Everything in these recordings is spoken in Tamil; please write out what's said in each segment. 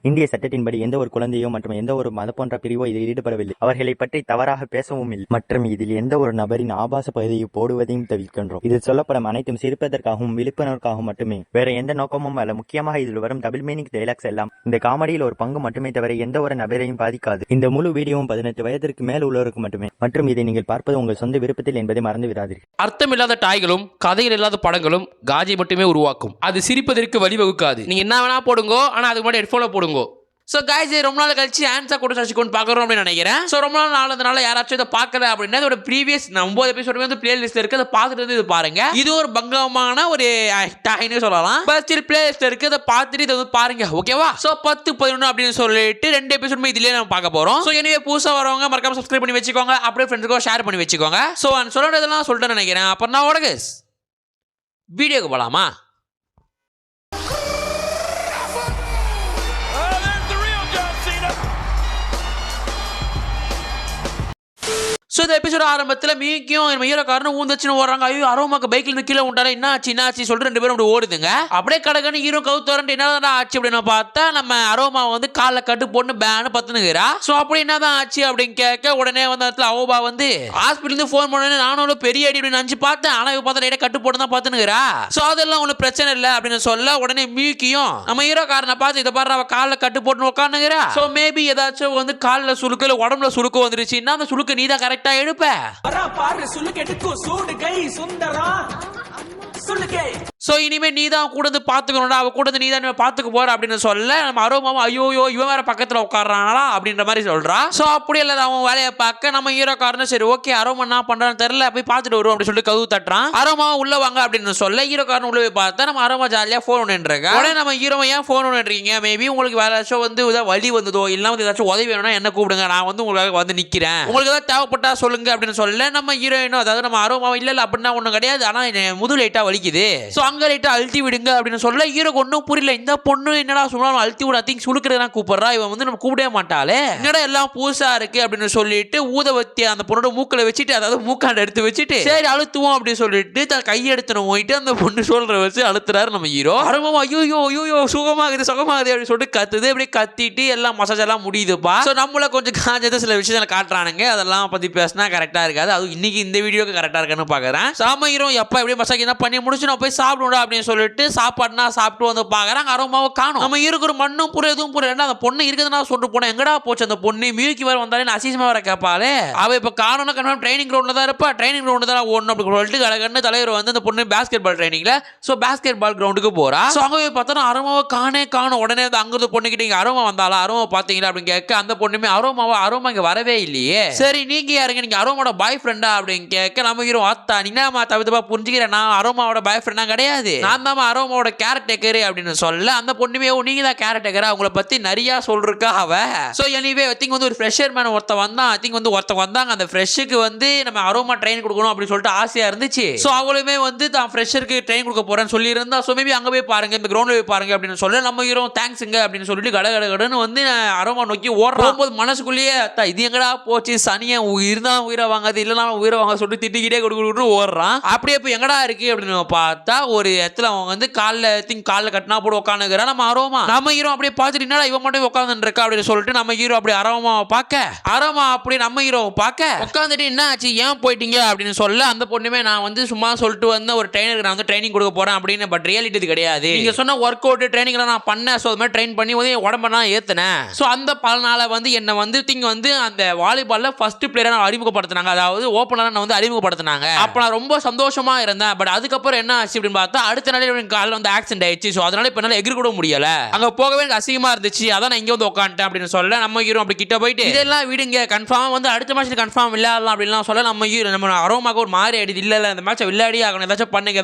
இந்திய சட்டத்தின்படி எந்த ஒரு குழந்தையோ மற்றும் எந்த ஒரு மத போன்ற பிரிவோ இதில் ஈடுபடவில்லை. அவர்களை பற்றி தவறாக பேசவும் இல்லை மற்றும் இதில் எந்த ஒரு நபரின் ஆபாச பகுதியை போடுவதையும் தவிர்க்கின்றோம். இதில் சொல்லப்படும் அனைத்தும் சிரிப்பதற்காகவும் விழிப்புணர்வுக்காகவும் மட்டுமே, வேற எந்த நோக்கமும் அல்ல. முக்கியமாக இதில் வரும் டபுள் மீனிங் டைலாக்ஸ் எல்லாம் இந்த காமெடியில் ஒரு பங்கு மட்டுமே தவிர எந்த ஒரு நபரையும் பாதிக்காது. இந்த முழு வீடியோவும் 18 வயதிற்கு மேல் உள்ளவருக்கு மட்டுமே மற்றும் இதை நீங்கள் பார்ப்பது உங்கள் சொந்த விருப்பத்தில் என்பதை மறந்து விடாதீர்கள். அர்த்தமில்லாத டாய்களும் கதைகள் இல்லாத படங்களும் காஜை மட்டுமே உருவாக்கும். அது சிரிப்பதற்கு வழிவகுக்காது. நீங்க என்ன வேணா போடுங்க, ஆனா அதுக்கு முன்னாடி ஹெட்ஃபோனை போடுங்க. ஸோ கைஸ், ரொம்ப நாள் கழிச்சு ஆன்சர் கூட சசிகோன் பார்க்குறோம் அப்படின்னு நினைக்கிறேன். ஸோ ரொம்ப நாள் நாளதுனால யாராச்சும் இதை பார்க்கல அப்படின்னா இதோட ப்ரீவியஸ் 9 எபிசோடு வந்து பிளேலிஸ்ட் இருக்கு, அதை பார்த்துட்டு இது பாருங்க. இது ஒரு பங்கமான ஒரு டாய்னு சொல்லலாம். பட் ஸ்டில் பிளேலிஸ்ட் இருக்கு, அதை பார்த்துட்டு இதை வந்து பாருங்க, ஓகேவா? ஸோ 10, 11 அப்படின்னு சொல்லிட்டு 2 எபிசோடுமே இதுலேயே நம்ம பார்க்க போகிறோம். ஸோ எனவே புதுசாக வரவங்க மறக்காம சப்ஸ்கிரைப் பண்ணி வச்சுக்கோங்க, அப்படியே ஃப்ரெண்ட்ஸுக்கோ ஷேர் பண்ணி வச்சுக்கோங்க. ஸோ சொல்கிறதெல்லாம் சொல்லிட்டு நினைக்கிறேன். அப்புறம் நான் உடனே வீடியோக்கு போகலாமா? ஸோ இந்த எபிசோட ஆரம்பத்தில் மீக்கியும் ஹீரோக்காரனும் ஊந்துச்சுன்னு ஓடுறாங்க. ஐயோ, அரோமாக்கு பைக்ல இருந்து கீழே விட்டாரு, என்ன ஆச்சு சொல்லிட்டு 2 பேரும் அப்படி ஓடுதுங்க. அப்படியே கடகன்னு ஹீரோ கவுத்து வரண்டு என்னதான் ஆச்சு அப்படின்னு பார்த்தா நம்ம அரோமா வந்து காலில் கட்டு போட்டு பேனு பத்துனுங்கிறா. ஸோ அப்படி என்னதான் ஆச்சு அப்படின்னு கேட்க உடனே வந்து இடத்துல அவோபா வந்து ஹாஸ்பிட்டல் ஃபோன் பண்ணு, நானும் பெரிய அடி அப்படின்னு நினச்சி பார்த்தேன், ஆனால் இவ பார்த்தா லைட்டாக கட்டு போட்டு தான் பார்த்துனுங்கிறா. ஸோ அதெல்லாம் ஒன்றும் பிரச்சனை இல்லை அப்படின்னு சொல்ல உடனே மீக்கியும் நம்ம ஹீரோக்காரனை பார்த்து இதை பாரு அவ காலில் கட்டு போட்டு உட்காந்துங்கிறா. ஸோ மேபி ஏதாச்சும் வந்து காலில் சுழுக்கு இல்லை உடம்புல சுழுக்கு வந்துருச்சுன்னா அந்த சுழுக்கு நீ தான் கரெக்டா எடுப்ப. சோ இனிமே நீ தான் கூட வந்து பாத்துக்கணும்டா, அவ கூட வந்து நீ தான் பாத்துக்க போற அப்படின்னு சொல்ல நம்ம அரோமாவும் ஐயோ இவன் வேற பக்கத்துல உட்கார்றானா அப்படின்ற மாதிரி சொல்றா. சோ அப்படி இல்ல அவன் வேலையை பார்க்க நம்ம ஹீரோக்காரனும் சரி ஓகே அரோமா என்ன பண்றான்னு தெரியல போய் பார்த்துட்டு வருவோம் அப்படின்னு சொல்லிட்டு கதவு தட்டுறான். அரோமா உள்ள வாங்க அப்படின்னு சொல்ல ஹீரோக்காரன் உள்ள போய் பார்த்தா நம்ம அரோமா ஜாலியா போன் ஒன்றுன்றாங்க. உடனே நம்ம ஹீரோ ஏன் போன் ஒன்றுறீங்க, மேபி உங்களுக்கு வேற ஏதாச்சும் வந்து ஏதாவது வழி வந்ததோ இல்ல வந்து ஏதாச்சும் உதவி வேணும்னா என்ன கூப்பிடுங்க, நான் வந்து உங்களுக்கு வந்து நிக்கிறேன், உங்களுக்கு ஏதாவது தேவைப்பட்டா சொல்லுங்க அப்படின்னு சொல்ல நம்ம ஹீரோயினும் அதாவது நம்ம அரோமா இல்ல அப்படின்னா ஒண்ணும் கிடையாது, ஆனா முது லைட்டா வலிக்குது, சோ அங்க லைட்டா அழுத்தி விடுங்க அப்படின்னு சொல்ல ஹீரோக்கு ஒன்னும் புரியல. இந்த பொண்ணு என்னடா சொன்னாலும் அழுத்தி விட திங்க் சுழுக்கிறதா கூப்பிடுறா, இவன் வந்து நம்ம கூப்பிடவே மாட்டாளே, என்னடா எல்லாம் புதுசா இருக்கு அப்படின்னு சொல்லிட்டு ஊதவத்தி அந்த பொண்ணோட மூக்கில வச்சுட்டு அதாவது மூக்காண்ட எடுத்து வச்சுட்டு சரி அழுத்துவோம் அப்படின்னு சொல்லிட்டு தன் கையெடுத்துன்னு போயிட்டு அந்த பொண்ணு சொல்ற வச்சு அழுத்துறாரு நம்ம ஹீரோ. அருமமா ஐயோ சுகமாகுது அப்படின்னு சொல்லிட்டு கத்துது. அப்படியே கத்திட்டு எல்லாம் மசாஜ் எல்லாம் முடியுதுப்பா. சோ நம்மள கொஞ்சம் காஞ்சது சில விஷயங்களை காட்டுறானுங்க, அதெல்லாம் பத்தி பேசினா கரெக்டா இருக்காது. அது இன்னைக்கு இந்த வீடியோக்கு கரெக்டா இருக்குன்னு பாக்குறேன். சாம ஹீரோ எப்ப எப்படியே மசாஜ் என்ன பண்ணி முடிச்சு நான் போய் சாப்பிடுடா அப்படின்னு சொல்லிட்டு சாப்பாடுனா சாப்பிட்டு வந்து பாக்குறாங்க. அரோமாவை காணும். நம்ம இருக்கிற மண்ணும் புரிய எதுவும் புரியல. அந்த பொண்ணு இருக்குதுன்னா சொல்லிட்டு போனா எங்கடா போச்சு அந்த பொண்ணு, மியூக்கி வர வந்தாலே அசிசமா வர கேட்பாளே, அவ இப்ப காணும்னா கன்ஃபார்ம் ட்ரைனிங் கிரவுண்ட்ல தான் இருப்பா, ட்ரைனிங் கிரவுண்ட் தான் ஓடணும் அப்படின்னு சொல்லிட்டு கடகன்னு தலைவர் வந்து அந்த பொண்ணு பாஸ்கெட் பால் ட்ரைனிங்ல சோ பாஸ்கெட் பால் கிரவுண்டுக்கு போறா. சோ அங்க போய் பார்த்தா அரோமாவை காணும். உடனே அங்கிருந்து பொண்ணு கிட்ட இங்க அரோமா வந்தாளா, அரோமா பாத்தீங்களா அப்படின்னு கேட்க அந்த பொண்ணுமே அரோமா இங்க வரவே இல்லையே, சரி நீங்க யாருங்க, நீங்க அரோமாவோட பாய் ஃப்ரெண்டா அப்படின்னு கேட்க நம்ம ஹீரோ ஆத்தா நீ தவிர்த்தப்பா புரிஞ்சுக்கிறேன், நான் அரோமாவோட பாய் ஃப்ரெண்டா கிடையாது, நான் தான் அரோமாவோட கேரக்டர் அப்படின்னு சொல்ல அந்த பொண்ணுமே நீங்க தான் கேரக்டர், அவங்கள பத்தி நிறைய சொல்றா அவ. சோ எனிவே ஐ திங்க் வந்து ஒரு ஃப்ரெஷர் மேன் ஒருத்தன் வந்தாங்க, அந்த ஃப்ரெஷ்ஷுக்கு வந்து நம்ம அரோமா ட்ரெயின் கொடுக்கணும் அப்படின்னு சொல்லிட்டு ஆசையா இருந்துச்சு. சோ அவளுமே வந்து தான் ஃப்ரெஷருக்கு ட்ரெயின் கொடுக்க போறேன்னு சொல்லி இருந்தா சோ மேபி அங்க போய் பாருங்க, இந்த கிரவுண்ட்ல போய் பாருங்க அப்படின்னு சொல்ல நம்ம ஹீரோ தேங்க்ஸ்ங்க அப்படின்னு சொல்லிட்டு கடன்னு வந்து அரோமா நோக்கி ஓடுறோம். போது மனசுக்குள்ளேயே இது எங்கடா போச்சு சனியா இருந்தா உயிரை வாங்காது இல்லனா உயிரை வாங்க சொல்லிட்டு திட்டிக்கிட்டே கொடுத்து ஓடுறான். அப்படியே இப்போ எங்கடா இருக்கு அப்படின்னு பார்த்தா ஒரு இடத்துல அவன் வந்து காலில் கட்டினா போட்டு உட்காந்துக்கிறான். நம்ம அரோமா நம்ம ஹீரோ அப்படியே பார்த்துட்டு என்னடா இவன் மட்டும் உட்காந்துட்டு இருக்கா அப்படின்னு சொல்லிட்டு நம்ம ஹீரோ அப்படி அரோமா அப்படி நம்ம ஹீரோவை பார்க்க உட்காந்துட்டு என்ன ஆச்சு ஏன் போயிட்டீங்க அப்படின்னு சொல்ல அந்த பொண்ணுமே நான் வந்து சும்மா சொல்லிட்டு வந்து ஒரு ட்ரைனருக்கு நான் வந்து ட்ரைனிங் கொடுக்க போறேன் அப்படின்னு, பட் ரியாலிட்டி இது கிடையாது, நீங்க சொன்ன ஒர்க் அவுட் ட்ரைனிங் நான் பண்ணேன், ஸோ அது மாதிரி ட்ரெயின் பண்ணி வந்து உடம்ப நான் ஏற்றினேன், ஸோ அந்த பலனால வந்து என்னை வந்து வந்து அந்த வாலிபால்ல ஃபர்ஸ்ட் பிளேயரை அறிமுகப்படுத்தினாங்க, அதாவது ஓப்பனரை வந்து அறிமுகப்படுத்தினாங்க. அப்போ நான் ரொம்ப சந்தோஷமா இருந்தேன். பட் அதுக்கப்புறம் என்ன ஆச்சு அப்படின்னு பார்த்தா அடுத்த நாளே காலில் வந்து ஆக்சிடென்ட் ஆயிடுச்சு. ஸோ அதனால இப்போ என்னால் எகிரி கூட முடியல, அங்கே போகவே எனக்கு அசிங்கமா இருந்துச்சு, அதான் நான் இங்கே வந்து உட்காந்துட்டேன் அப்படின்னு சொல்ல நம்ம ஹீரோ அப்படி கிட்ட போயிட்டு இதெல்லாம் விடுங்க கன்ஃபார்ம் வந்து அடுத்த மேட்ச் கன்ஃபார்ம் விளையாடலாம் அப்படின்லாம் சொல்ல நம்ம ஹீரோ நம்ம அரோமாக்கு ஒரு மாறி ஆயிடுது, இல்ல இந்த மேட்சை விளையாடி ஆகணும், ஏதாச்சும்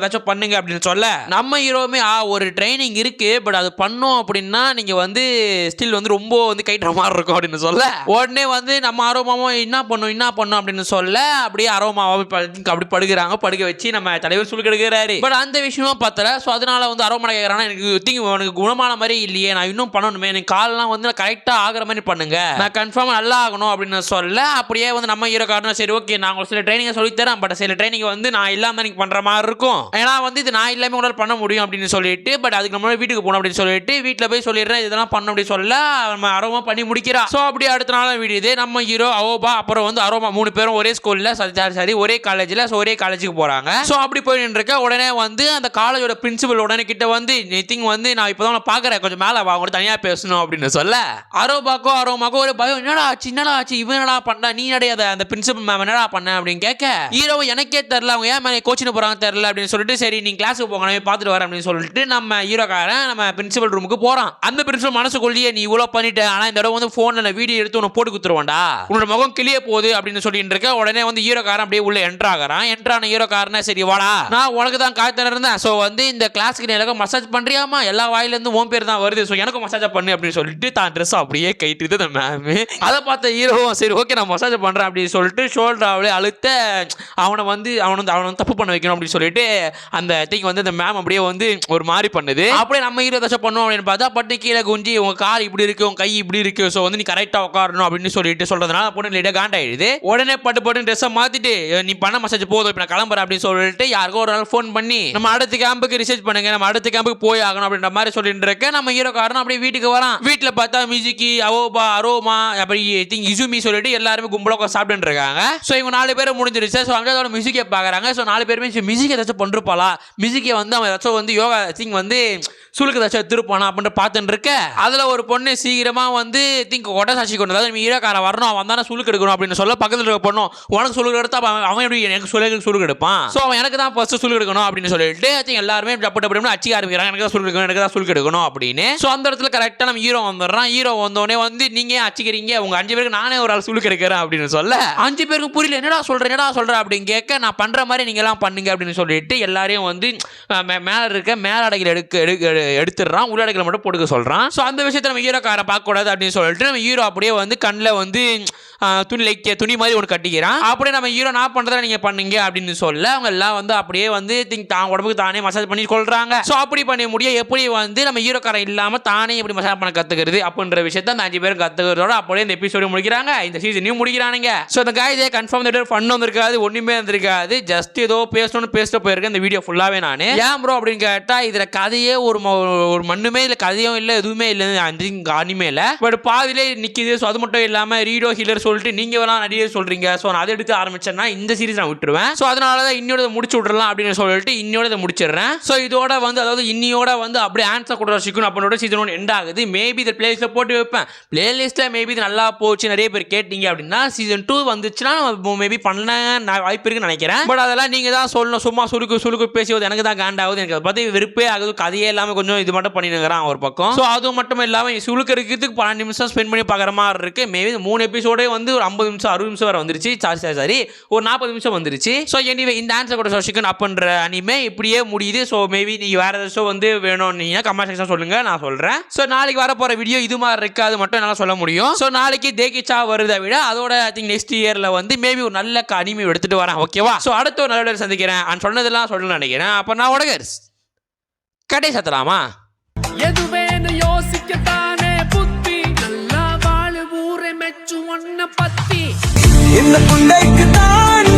பண்ணுங்க அப்படின்னு சொல்ல நம்ம ஹீரோமே ஒரு ட்ரைனிங் இருக்கு பட் அது பண்ணோம் அப்படின்னா நீங்க வந்து ஸ்டில் வந்து ரொம்ப வந்து கைட்டுற மாதிரி இருக்கும் அப்படின்னு சொல்ல உடனே வந்து நம்ம அரோமாவும் என்ன பண்ணும் அப்படின்னு சொல்ல அப்படியே அரோமாவை அப்படி படுக்க வச்சு நம்ம தலைவர் சுழுக்கெடுக்கிறாரு. பாக்குறாரு. பட் அந்த விஷயமும் பத்தல. சோ அதனால வந்து அரோமா கேக்குறானா, எனக்கு குணமான மாதிரி இல்லையே, நான் இன்னும் பண்ணணுமே, எனக்கு கால்லாம் வந்து கரெக்டா ஆகுற மாதிரி பண்ணுங்க, நான் கன்ஃபார்ம் நல்லா ஆகணும் அப்படின்னு சொல்ல அப்படியே வந்து நம்ம ஹீரோ காரணம் சரி ஓகே நான் உங்களுக்கு சில ட்ரைனிங் சொல்லி தரேன், பட் சில ட்ரைனிங் வந்து நான் இல்லாம நீங்க பண்ற மாதிரி இருக்கும், ஏன்னா வந்து இது நான் இல்லாம உங்களால பண்ண முடியும் அப்படின்னு சொல்லிட்டு, பட் அதுக்கு நம்ம வீட்டுக்கு போகணும் அப்படின்னு சொல்லிட்டு வீட்டுல போய் சொல்லிடுறேன் இதெல்லாம் பண்ணணும் அப்படின்னு சொல்ல நம்ம அரோமா பண்ணி முடிக்கிறா. சோ அப்படி அடுத்த நாள் விடுது. நம்ம ஹீரோ அவோபா அப்புறம் வந்து அரோமா 3 பேரும் ஒரே ஸ்கூல்ல சரி ஒரே காலேஜ்ல ஒரே காலேஜுக்கு போறாங்க. சோ அப்படி போயிட்டு இருக்க உடனே வந்து அந்த காலேஜோட பிரின்சிபல் உடனே கிட்ட வந்து நிதிங் வந்து நான் இப்பதான் பாக்குறேன், கொஞ்சம் மேல வா, கூட தனியா பேசணும் அப்படின்னு சொல்ல அரோமாக்கோ ஒரு பயம், என்னடா ஆச்சு இவன் என்னடா பண்ணா, நீ நடையாத அந்த பிரின்சிபல் மேம் என்னடா பண்ண அப்படின்னு கேட்க ஹீரோ எனக்கே தெரியல, அவங்க ஏன் மேலே கோச்சிங் போறாங்க தெரியல அப்படின்னு சொல்லிட்டு சரி நீங்க கிளாஸுக்கு போங்க நான் பார்த்துட்டு வரேன் அப்படின்னு சொல்லிட்டு நம்ம ஹீரோக்காரன் நம்ம பிரின்சிபல் ரூமுக்கு போறான். அந்த பிரின்சிபல் மனசுக்குள்ளேயே நீ இவ்வளவு பண்ணிட்ட, ஆனா இந்த தடவை வந்து போன்ல வீடியோ எடுத்து உனக்கு போட்டு குத்துருவான்டா, உன்னோட முகம் கிளிய போகுது அப்படின்னு சொல்லிட்டு இருக்க உடனே வந்து ஹீரோக்காரன் அப்படியே உள்ள என்ட்ரு ஆகிறான். என்ட்ரான ஹீரோக்காரன் சரி வாடா நான் உனக்கு தான் காத்துட்டு இருந்தேன், சோ வந்து இந்த கிளாஸ்க்கு நீ எனக்கு மசாஜ் பண்றியாமா, எல்லா வாயில இருந்து உன் பேர் தான் வருது, சோ எனக்கு மசாஜ் பண்ணு அப்படின்னு சொல்லிட்டு தான் ட்ரெஸ் அப்படியே கைட்டு அந்த மேம். அதை பார்த்த ஹீரோ சரி ஓகே நான் மசாஜ் பண்றேன் அப்படின்னு சொல்லிட்டு ஷோல்டர் அவளே அழுத்த அவனை தப்பு பண்ண வைக்கணும் அப்படின்னு சொல்லிட்டு அந்த திங் வந்து அந்த மேம் அப்படியே வந்து ஒரு மாதிரி பண்ணுது. அப்படியே நம்ம ஹீரோ ஏதாச்சும் பண்ணுவோம் அப்படின்னு பார்த்தா பட்டு கீழே குஞ்சி உங்க கால் இப்படி இருக்கு உங்க கை இப்படி இருக்கு, சோ வந்து நீ கரெக்டா உட்காரணும் அப்படின்னு சொல்லிட்டு சொல்றதுனால பொண்ணு லேட்டா காண்டாயிடுது. உடனே பட்டு ட்ரெஸ்ஸை மாத்திட்டு நீ பண்ண மசாஜ் போதும் இப்ப நான் கிளம்புறேன் அப்படின்னு சொல்லிட்டு யாருக்கோ ஒரு நாள் ஃபோன் பண்ணி நம்ம அடுத்த கேம்புக்கு ரிசர்ச் பண்ணுங்க, நம்ம அடுத்த கேம்புக்கு போய் ஆகணும் அப்படின்ற மாதிரி சொல்லிட்டு இருக்க நம்ம ஹீரோக்காரன் அப்படியே வீட்டுக்கு வரான். வீட்டுல பார்த்தா மியூசிக் அவோபா அரோமா அப்படி இசுமி சொல்லிட்டு எல்லாருமே கும்பலா சாப்பிட்டு இருக்காங்க. சோ இவங்க 4 பேரும் முடிஞ்சிருச்சு. சோ அங்க மியூசிக்கை பாக்குறாங்க. சோ 4 பேருமே மியூசிக் ஏதாச்சும் பண்றப்பாளா, மியூசிக்கை வந்து அவன் ஏதாச்சும் வந்து யோகா திங் வந்து சுளுக்கு ஏதாச்சும் திருப்பானா அப்படின்னு பார்த்துட்டு இருக்க அதுல ஒரு பொண்ணு சீக்கிரமா வந்து திங்க் கொட்டை சாட்சி கொண்டு, அதாவது ஹீரோக்காரன் வரணும் அவன் தானே சுளுக்கு எடுக்கணும் அப்படின்னு சொல்ல பக்கத்துல இருக்க பொண்ணும் உனக்கு சுளுக்கு எடுத்தா அவன் எப்படி எனக்கு சுளுக்கு எடுப்பான், சோ அவன் எனக்கு தான் ஃபர்ஸ்ட் சுளுக்கு எடுக்கணும் அப்படின்னு சொல்லிட்டு எல்லாருமே டப்பு அடிக்க ஆரம்பிக்கிறாங்க, எனக்கு தான் சுளுக்கு எடுக்கணும் எனக்கு தான் சுளுக்கு எடுக்கணும் அப்படின்னு. சோ அந்த இடத்துல கரெக்டா நம்ம ஹீரோ வந்துடுறான். ஹீரோ வந்தோடனே வந்து நீங்க அடிக்கிறீங்க உங்க 5 பேருக்கு நானே ஒரு ஆள் சுளுக்கு எடுக்கிறேன் அப்படின்னு சொல்ல 5 பேருக்கு புரியல என்னடா சொல்ற அப்படின்னு கேட்க நான் பண்ற மாதிரி நீங்க எல்லாம் பண்ணுங்க அப்படின்னு சொல்லிட்டு எல்லாரையும் வந்து மேல இருக்க மேலாடைகள் எடுத்துடுறான், உள்ளாடைகளை மட்டும் போட்டுக்க சொல்றான். சோ அந்த விஷயத்தை நம்ம ஹீரோக்காரை பார்க்க கூடாது அப்படின்னு சொல்லிட்டு நம்ம ஹீரோ அப்படியே வந்து கண்ணில் வந்து துணி மாதிரி ஒன்று கட்டிக்கிறான். அப்படியே நம்ம ஹீரோ நான் பண்றதை நீங்க பண்ணுங்க அப்படின்னு சொல்ல அவங்க எல்லாம் வந்து அப்படியே வந்து தான் உடம்புக்கு தானே மசாஜ் பண்ணி கொள்றாங்க. சோ அப்படி பண்ண முடியும் எப்படி வந்து நம்ம ஹீரோக்காரன் இல்லாம தானே எப்படி மசாஜ் பண்ண கத்துக்கிறது அப்படின்ற விஷயத்த அந்த 5 பேரும் கத்துக்கிறதோட அப்படியே இந்த எபிசோட முடிக்கிறாங்க, இந்த சீசனையும் முடிக்கிறானுங்க. சோ அந்த காய்தே கன்ஃபார்ம் இந்த ஃபன் வந்திருக்காது, ஒண்ணுமே வந்திருக்காது, ஜஸ்ட் ஏதோ பேசணும்னு பேசிட்டு போயிருக்கேன் இந்த வீடியோ ஃபுல்லாவே நானு. ஏன் ப்ரோ அப்படின்னு கேட்டா இதுல கதையே ஒரு மண்ணுமே இல்ல, கதையும் இல்ல எதுவுமே இல்ல அனிமே இல்ல, பட் பாதிலே நிக்குது. சோ அது மட்டும் இல்லாம ரீடோ ஹீலர் சொல்லிட்டு நீங்க வேணா நிறைய சொல்றீங்க, சோ நான் அதை எடுத்து ஆரம்பிச்சேன்னா இந்த சீரிஸ் நான் விட்டுருவேன். சோ அதனாலதான் இன்னோட முடிச்சு விடலாம் அப்படின்னு சொல்லிட்டு இன்னோட முடிச்சிடுறேன். சோ இதோட வந்து அதாவது இன்னியோட வந்து அப்படியே ஆன்சர் கொடுற சிக்கணும் அப்படினோட சீசன் 1 எண்ட் ஆகுது. மேபி இந்த பிளேலிஸ்ட்ல போட்டு வைப்பேன், பிளேலிஸ்ட்ல மேபி இது நல்லா போச்சு நிறைய பேர் கேட்டீங்க அப்படின்னா சீசன் 2 வந்துச்சுன்னா மேபி பண்ண வாய்ப்பு இருக்குன்னு நினைக்கிறேன். பட் அதெல்லாம் நீங்க தான் சொல்லணும், சும்மா சுருக்கு பேசுவது எனக்கு தான் காண்டாகுது, எனக்கு அதை பத்தி வெறுப்பே ஆகுது, கதையே இல்லாம கொஞ்சம் இது மட்டும் பண்ணினுங்கிறான் ஒரு பக்கம். சோ அது மட்டும் இல்லாம சுளுக்கு இருக்கிறதுக்கு 12 நிமிஷம் ஸ்பெண்ட் பண்ணி பார்க்குற மாதிரி இருக்கு. மேபி 3 எபிசோடே வந்து ஒரு 50 நிமிஷம் 60 நிமிஷம் வரை வந்துருச்சு, சாரி ஒரு 40 நிமிஷம் வந்துருச்சு. ஸோ எனிவே இந்த ஆன்சர் கூட சிக்கன் அப்படின்ற அனிமே இப்படியே முடியுது. ஸோ மேபி நீங்கள் வேற ஏதாச்சும் வந்து வேணும்னீங்க கமெண்ட் செக்ஷன் சொல்லுங்க, நான் சொல்றேன். ஸோ நாளைக்கு வர போற வீடியோ இது மாதிரி இருக்காது மட்டும் என்னால் சொல்ல முடியும். ஸோ நாளைக்கு தேக்கிச்சா வருதை விட அதோட ஐ திங்க் நெக்ஸ்ட் இயர்ல வந்து மேபி ஒரு நல்ல அனிமே எடுத்துட்டு வரேன், ஓகேவா? ஸோ அடுத்த ஒரு நல்ல சந்திக்கிறேன், சொன்னதெல்லாம் சொல்லணும்னு நினைக்கிறேன். அப்போ நான் உடகர்ஸ் கடை சத்தலாமா எதுவேன்னு யோசிக்கத்தானே புத்தி நல்லா வாழ ஊரை மெச்சு ஒன்ன பத்தி இந்த புண்டைக்கு தான்